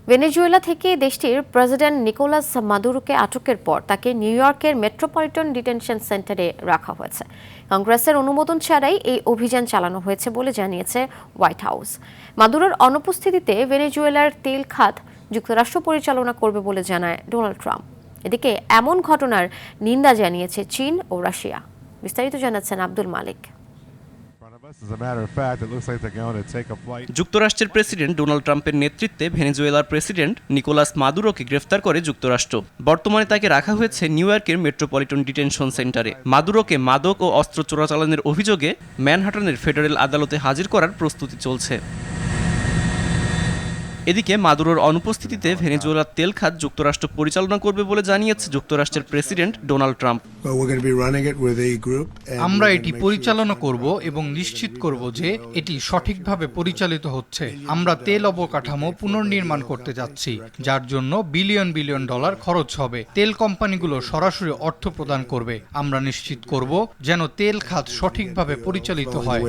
Venezuela থেকে দেশটির president Nicolas মাদুরোকে আটকের পর তাকে নিউ ইয়র্কের মেট্রোপলিটন ডিটেনশন সেন্টারে রাখা হয়েছে। কংগ্রেসের অনুমোদন ছাড়াই এই অভিযান চালানো হয়েছে বলে জানিয়েছে হোয়াইট হাউস। মাদুরোর অনুপস্থিতিতে ভেনেজুয়েলার তেল খাত যুক্তরাষ্ট্র পরিচালনা করবে বলে জানায় ডোনাল্ড ট্রাম্প। এদিকে এমন ঘটনার নিন্দা জানিয়েছে চীন ও রাশিয়া। বিস্তারিত জানাচ্ছেন আব্দুল মালিক। যুক্তরাষ্ট্রের প্রেসিডেন্ট ডোনাল্ড ট্রাম্পের নেতৃত্বে ভেনেজুয়েলার প্রেসিডেন্ট নিকোলাস মাদুরোকে গ্রেফতার করে যুক্তরাষ্ট্র। বর্তমানে তাকে রাখা হয়েছে নিউ ইয়র্কের মেট্রোপলিটন ডিটেনশন সেন্টারে। মাদুরোকে মাদক ও অস্ত্র চোরাচালানের অভিযোগে ম্যানহাটনের ফেডারেল আদালতে হাজির করার প্রস্তুতি চলছে। এদিকে মাদুরোর অনুপস্থিতিতে ভেনেজুয়েলার তেল খাত যুক্তরাষ্ট্র পরিচালনা করবে বলে জানিয়েছে যুক্তরাষ্ট্রের প্রেসিডেন্ট ডোনাল্ড ট্রাম্প। আমরা এটি পরিচালনা করব এবং নিশ্চিত করব যে এটি সঠিকভাবে পরিচালিত হচ্ছে। আমরা তেল অবকাঠামো পুনর্নির্মাণ করতে যাচ্ছি, যার জন্য বিলিয়ন বিলিয়ন ডলার খরচ হবে। তেল কোম্পানিগুলো সরাসরি অর্থ প্রদান করবে। আমরা নিশ্চিত করব যেন তেল খাত সঠিকভাবে পরিচালিত হয়।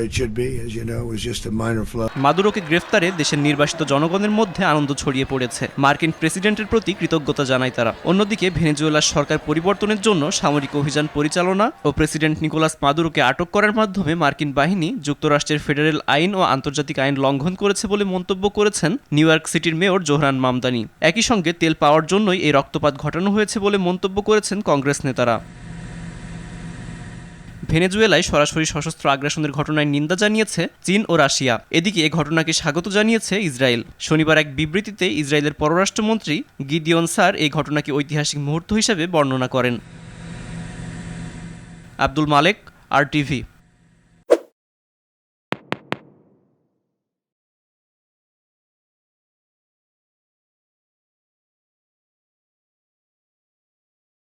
মাদুরোকে গ্রেফতারে দেশের নির্বাসিত জনগণের মধ্যে আনন্দ ছড়িয়ে পড়েছে। মার্কিন প্রেসিডেন্টের প্রতি কৃতজ্ঞতা জানায় তারা। অন্যদিকে ভেনেজুয়েলার সরকার পরিবর্তনের জন্য সামরিক অভিযান পরিচালনা ও প্রেসিডেন্ট নিকোলাস মাদুরোকে আটক করার মাধ্যমে মার্কিন বাহিনী যুক্তরাষ্ট্রের ফেডারেল আইন ও আন্তর্জাতিক আইন লঙ্ঘন করেছে বলে মন্তব্য করেছেন নিউ ইয়র্ক সিটির মেয়র জোহরান মামদানি। একই সঙ্গে তেল পাওয়ার জন্যই এই রক্তপাত ঘটানো হয়েছে বলে মন্তব্য করেছেন কংগ্রেস নেতারা। ভেনেজুয়েলায় সরাসরি সশস্ত্র আগ্রাসনের ঘটনায় নিন্দা জানিয়েছে চীন ও রাশিয়া। এদিকে এ ঘটনাকে স্বাগত জানিয়েছে ইসরায়েল। শনিবার এক বিবৃতিতে ইসরায়েলের পররাষ্ট্রমন্ত্রী গিদিয়ন সার এই ঘটনাকে ঐতিহাসিক মুহূর্ত হিসেবে বর্ণনা করেন। আব্দুল মালেক, RTV।